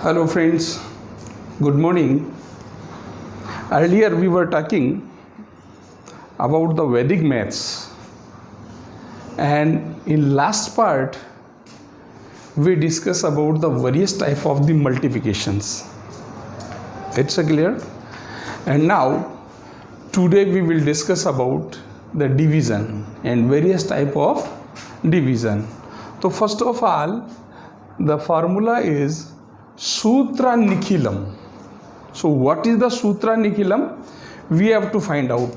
Hello friends, good morning. Earlier we were talking about the Vedic maths, and in last part we discuss about the various type of the multiplications. It's clear? And now today we will discuss about the division and various type of division. So first of all, the formula is Sutra Nikhilam. So what is the Sutra Nikhilam? We have to find out.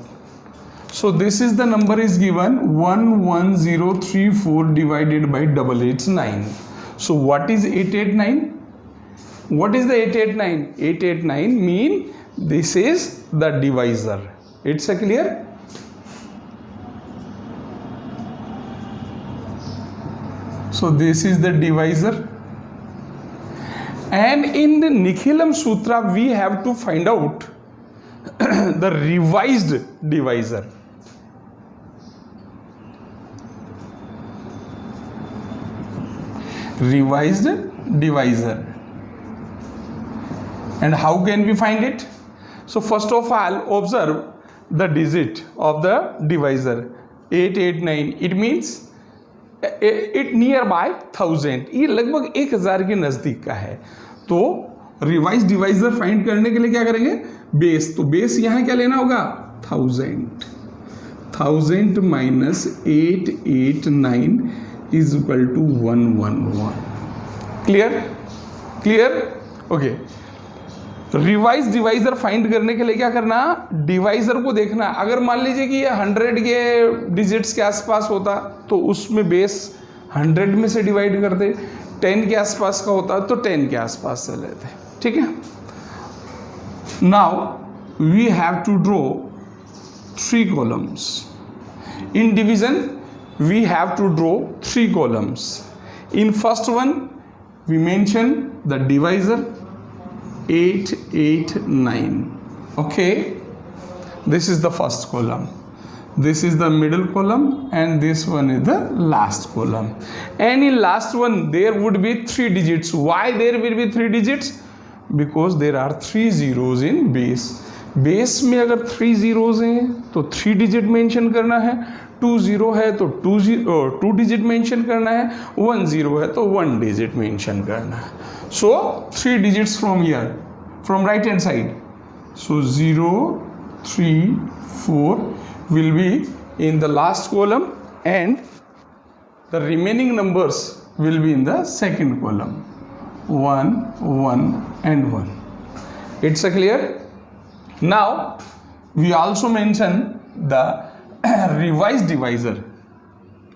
So this is the number is given 11034 divided by 889. So what is 889? What is the 889? 889 mean this is the divisor. It's clear? So this is the divisor. And in the Nikhilam Sutra, we have to find out the revised divisor. Revised divisor. And how can we find it? So first of all, observe the digit of the divisor. 889. It means it near by 1000. ये लगभग 1000 के नज़दीक का है. तो revise divisor find करने के लिए क्या करेंगे? बेस. तो बेस यहाँ क्या लेना होगा? 1000 minus 889 is equal to 111. Clear? Okay. Revise divisor find करने के लिए क्या करना? डिवाइजर को देखना. अगर मान लीजिए कि ये 100 के डिजिट्स के आसपास होता तो उसमें बेस 100 में से डिवाइड करते. 10 के आसपास का होता तो 10 के आसपास से लेते. ठीक है. Now we have to draw 3 columns. In division we have to draw 3 columns. In first one we mention the divisor 889. Okay, this is the first column, this is the middle column, and this one is the last column. And in last one there would be 3 digits. Why there will be 3 digits? Because there are 3 zeros in base. Base में अगर 3 zeros हैं तो 3 digit mention करना है. 2 0 है तो 2 digit mention करना है. 1 0 है तो 1 digit मेंशन करना है. So 3 digits from here, from right hand side. So 0, 3, 4 will be in the last column, and the remaining numbers will be in the second column. 1, 1 and 1. It's clear? Now we also mention the revised divisor.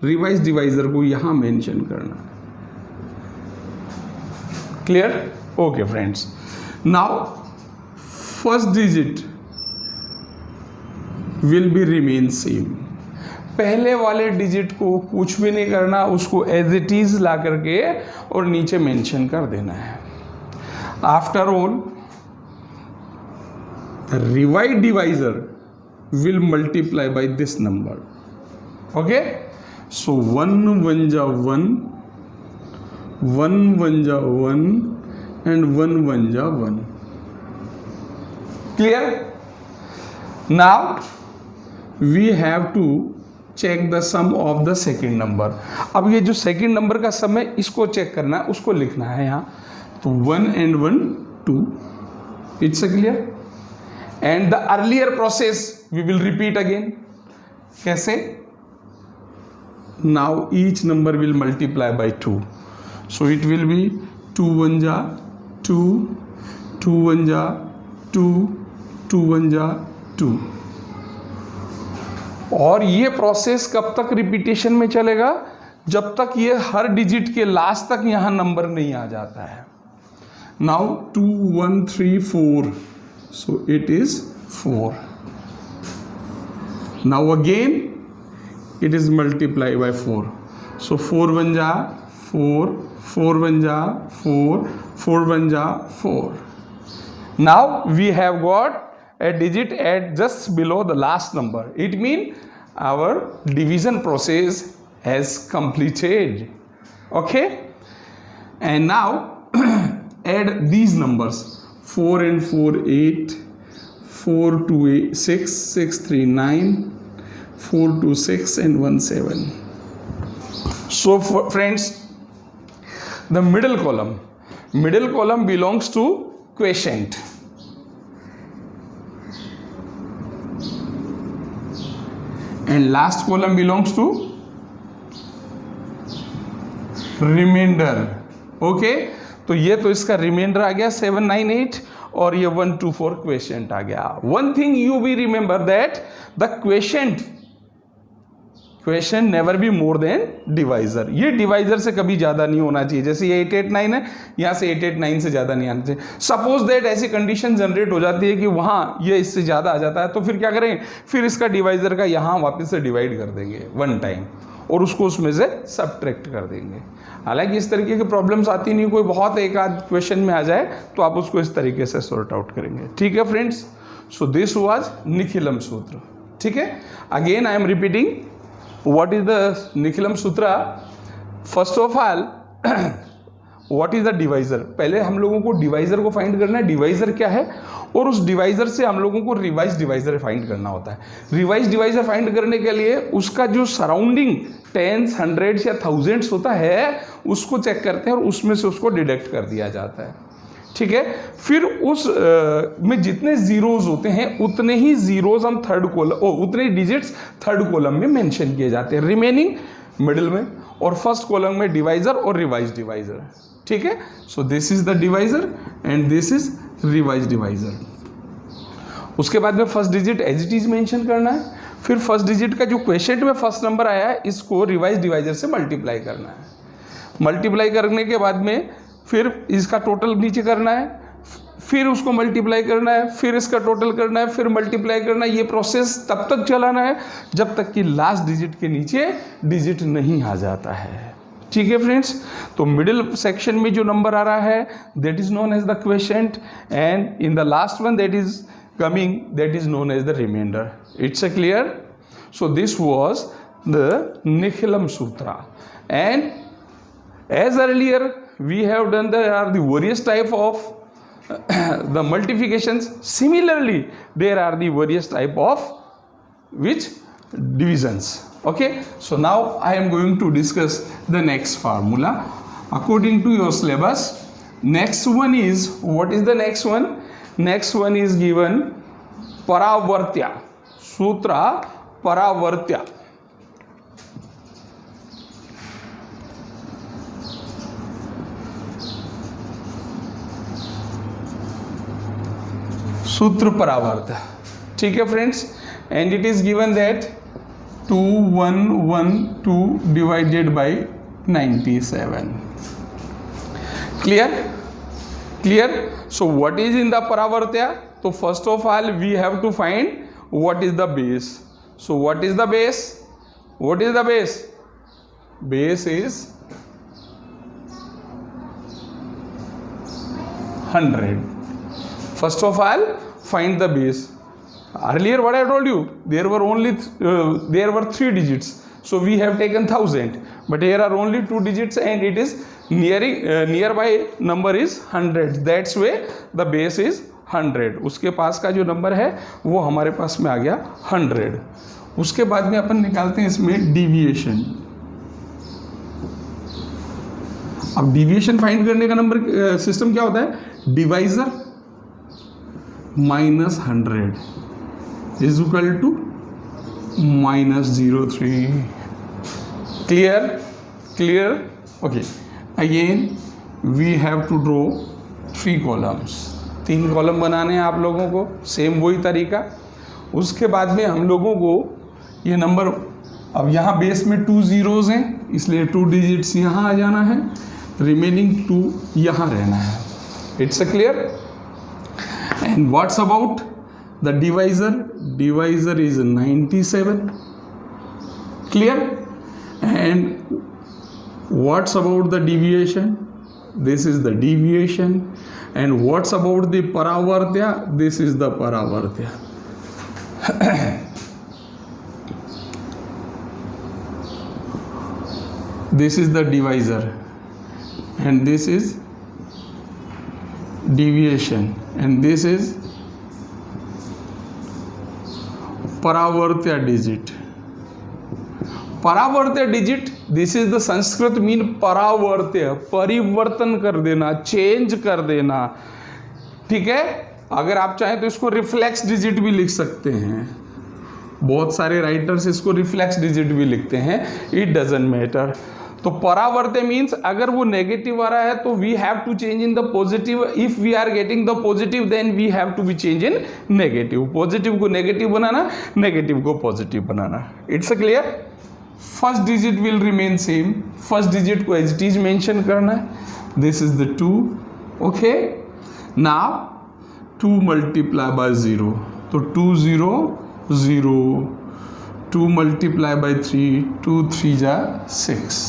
Revised divisor को यहाँ mention करना. Clear? Okay friends. Now first digit will be remain same. पहले वाले digit को कुछ भी नहीं करना, उसको एज इट इज ला करके और नीचे मेंशन कर देना है. After all revised divisor will multiply by this number. Okay, so 1 1 ja 1, 1 1 ja 1, and 1 1 ja 1. Clear? Now we have to check the sum of the second number. अब ये जो second number का सम है इसको चेक करना है, उसको लिखना है यहाँ. तो 1 and 1 2. It's clear? And the earlier process we will repeat again. कैसे? Now each number will multiply by 2. So it will be 2 1 ja 2, 2 1 ja 2, 2 1 ja 2. और ये प्रोसेस कब तक रिपीटेशन में चलेगा? जब तक ये हर डिजिट के लास्ट तक यहाँ नंबर नहीं आ जाता है. Now 2 1 3 4. So it is 4. Now again it is multiplied by 4. So 4 1 ja 4, 4 1 ja 4, 4 1 ja 4. Now we have got a digit at just below the last number. It means our division process has completed. Okay, and now add these numbers 4 and 4 8, 4 2 8 6, 6 3 9, 4 2 6 and 1 7. So friends, the middle column belongs to quotient, and last column belongs to remainder. Okay, तो ये तो इसका reminder आ गया 7 9 8 और ये 1 2 4 question आ गया. One thing you be remember that the question never be more than divisor. ये divisor से कभी ज़्यादा नहीं होना चाहिए. जैसे ये 8 8 9 है, यहाँ से 8 8 9 से ज़्यादा नहीं आना चाहिए. सपोज दैट ऐसी कंडीशन जनरेट हो जाती है कि वहाँ ये इससे ज़्यादा आ जाता है, तो फिर क्या करें, फिर इसका डिवाइजर का यहाँ वापस से डिवाइड कर देंगे वन टाइम और उसको उसमें से सब्ट्रैक्ट कर देंगे. हालांकि इस तरीके की प्रॉब्लम्स आती नहीं, कोई बहुत एक आध क्वेश्चन में आ जाए तो आप उसको इस तरीके से सॉर्ट आउट करेंगे. ठीक है friends, so this was Nikhilam सूत्र. ठीक है, again I am repeating what is the Nikhilam Sutra. First of all, what is the divisor. पहले हम लोगों को डिवाइजर को फाइंड करना है, डिवाइजर क्या है, और उस डिवाइजर से हम लोगों को रिवाइज डिवाइजर फाइंड करना होता है. रिवाइज डिवाइजर फाइंड करने के लिए उसका जो सराउंडिंग टेंस, हंड्रेड्स या थाउजेंड्स होता है उसको चेक करते हैं और उसमें से उसको डिडक्ट कर दिया जाता है. ठीक है, फिर उस में जितने जीरोज होते हैं उतने ही जीरोज हम थर्ड कॉलम, उतने डिजिट्स थर्ड कॉलम में मेंशन किए जाते हैं, रिमेनिंग मिडिल में, और फर्स्ट कॉलम में डिवाइजर और रिवाइज डिवाइजर. ठीक है, so this is the divisor and this is revise divisor. उसके बाद में first digit as it is mention करना है. फिर फर्स्ट डिजिट का जो क्वेश्चन में फर्स्ट नंबर आया है इसको रिवाइज डिवाइजर से मल्टीप्लाई करना है. मल्टीप्लाई करने के बाद में फिर इसका टोटल नीचे करना है, फिर उसको मल्टीप्लाई करना है, फिर इसका टोटल करना है, फिर मल्टीप्लाई करना है. ये प्रोसेस तब तक चलाना है जब तक कि लास्ट डिजिट के नीचे डिजिट नहीं आ जाता है. ठीक है फ्रेंड्स, तो मिडिल सेक्शन में जो नंबर आ रहा है that is known as the quotient, and in the last one that is coming that is known as the remainder. It's a clear. So this was the Nikhilam Sutra, and as earlier we have done, there are the various type of the multiplications. Similarly there are the various type of which divisions. Okay, so now I am going to discuss the next formula according to your syllabus. Next one is, what is the next one? Next one is given paravartya sutra. Paravartya, सूत्र परावर्त. ठीक है friends, and it is given that 2112 divided by 97. Clear. So what is in the paravartya? तो first of all we have to find what is the base. So what is the base? What is the base? Base is 100. First of all, find the base. Earlier what I told you, there were 3 digits, so we have taken 1000, but here are only 2 digits and it is nearby number is 100. That's way the base is 100. उसके पास का जो number है वो हमारे पास में आ गया 100. उसके बाद में अपन निकालते हैं इसमें डिविएशन. अब डिविएशन फाइंड करने का नंबर सिस्टम क्या होता है? Divisor minus 100 is equal to minus 03. Clear. Okay, again we have to draw 3 columns. 3 column बनाने हैं आप लोगों को, सेम वही तरीका. उसके बाद में हम लोगों को ये नंबर, अब यहाँ बेस में 2 zeros हैं इसलिए 2 digits यहाँ आ जाना है, रिमेनिंग 2 यहाँ रहना है. It's a clear. And what's about the divisor? Divisor is 97. Clear. And what's about the deviation? This is the deviation. And what's about the paravartya? This is the paravartya. This is the divisor and this is deviation, and this is paravartya digit. Paravartya digit, this is the Sanskrit mean paravartya, परिवर्तन कर देना, change कर देना, ठीक है। अगर आप चाहें तो इसको रिफ्लेक्स डिजिट भी लिख सकते हैं, बहुत सारे राइटर्स इसको रिफ्लेक्स डिजिट भी लिखते हैं, इट डजंट मैटर। तो परावर्त्य मीन्स अगर वो नेगेटिव आ रहा है तो we have to change in the positive, if we are getting the positive then we have to be change in negative, positive को नेगेटिव बनाना, नेगेटिव को पॉजिटिव बनाना। It's clear. First digit will remain same, first digit को as it is mention करना है, this is the 2, okay. Now 2 multiply by 0, तो 2 0 0, 2 multiply bye 3, 2 3 जा 6,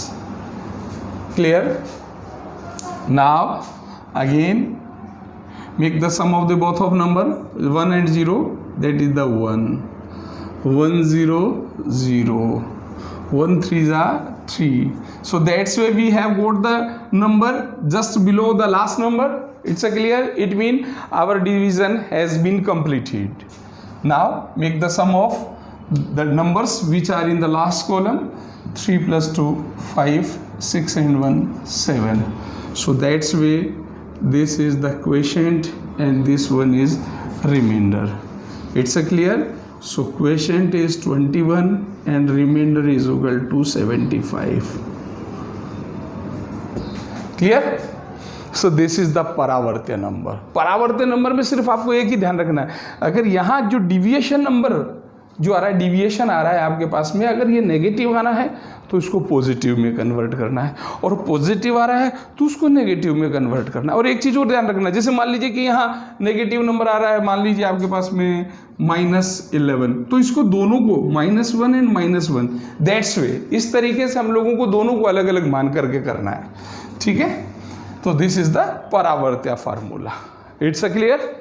clear. Now again make the sum of the both of number 1 and 0, that is the 1, 1 0 0, 1 3 जा 3, so that's why we have got the number just below the last number. It's a clear, it means our division has been completed. Now make the sum of the numbers which are in the last column, 3 plus 2 5, 6 and 1 7, so that's way this is the quotient and this one is remainder. It's a clear. So quotient is 21 and remainder is equal to 75. Clear? So this is the paravartya number. Paravartya number में सिर्फ आपको एक ही ध्यान रखना है, अगर यहाँ जो डिविएशन नंबर जो आ रहा है, डिविएशन आ रहा है आपके पास में, अगर ये नेगेटिव आना है तो इसको पॉजिटिव में कन्वर्ट करना है, और पॉजिटिव आ रहा है तो उसको नेगेटिव में कन्वर्ट करना है। और एक चीज़ और ध्यान रखना है, जैसे मान लीजिए कि यहाँ नेगेटिव नंबर आ रहा है, मान लीजिए आपके पास में -11, तो इसको दोनों को -1 एंड -1, दैट्स वे, इस तरीके से हम लोगों को दोनों को अलग अलग मान करके करना है, ठीक है। तो this is the paravartya formula. It's a clear.